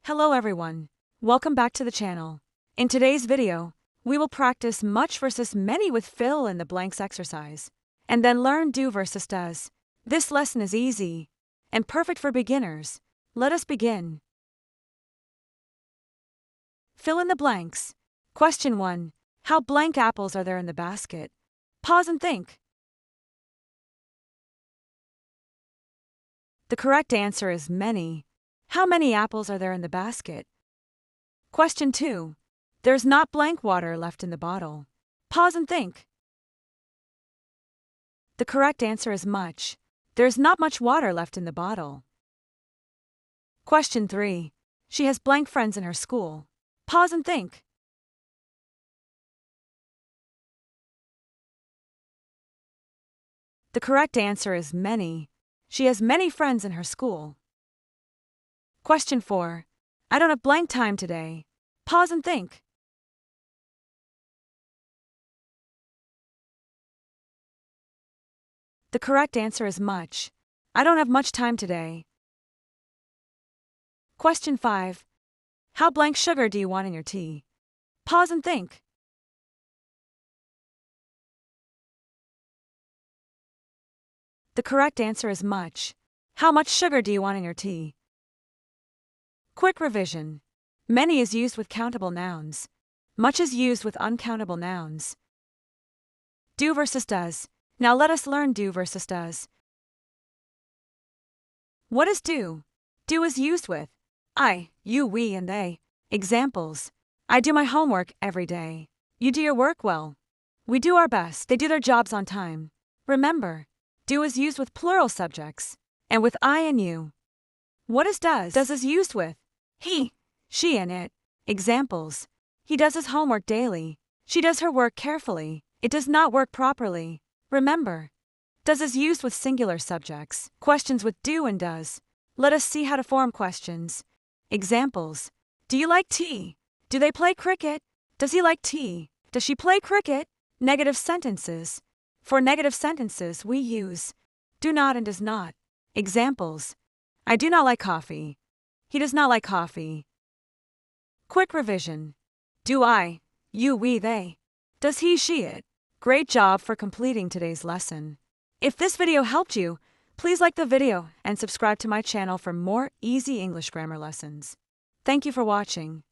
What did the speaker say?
Hello everyone. Welcome back to the channel. In today's video, we will practice much versus many with fill in the blanks exercise, and then learn do versus does. This lesson is easy and perfect for beginners. Let us begin. Fill in the blanks. Question 1. How blank apples are there in the basket? Pause and think. The correct answer is many. How many apples are there in the basket? Question 2. There's not blank water left in the bottle. Pause and think. The correct answer is much. There's not much water left in the bottle. Question 3. She has blank friends in her school. Pause and think. The correct answer is many. She has many friends in her school. Question 4. I don't have blank time today. Pause and think. The correct answer is much. I don't have much time today. Question 5. How blank sugar do you want in your tea? Pause and think. The correct answer is much. How much sugar do you want in your tea? Quick revision. Many is used with countable nouns. Much is used with uncountable nouns. Do versus does. Now let us learn do versus does. What is do? Do is used with I, you, we, and they. Examples. I do my homework every day. You do your work well. We do our best. They do their jobs on time. Remember, do is used with plural subjects and with I and you. What is does? Does is used with he, she, and it. Examples. He does his homework daily. She does her work carefully. It does not work properly. Remember, does is used with singular subjects. Questions with do and does. Let us see how to form questions. Examples. Do you like tea? Do they play cricket? Does he like tea? Does she play cricket? Negative sentences. For negative sentences, we use do not and does not. Examples. I do not like coffee. He does not like coffee. Quick revision. Do I, you, we, they. Does he, she, it. Great job for completing today's lesson. If this video helped you, please like the video and subscribe to my channel for more easy English grammar lessons. Thank you for watching.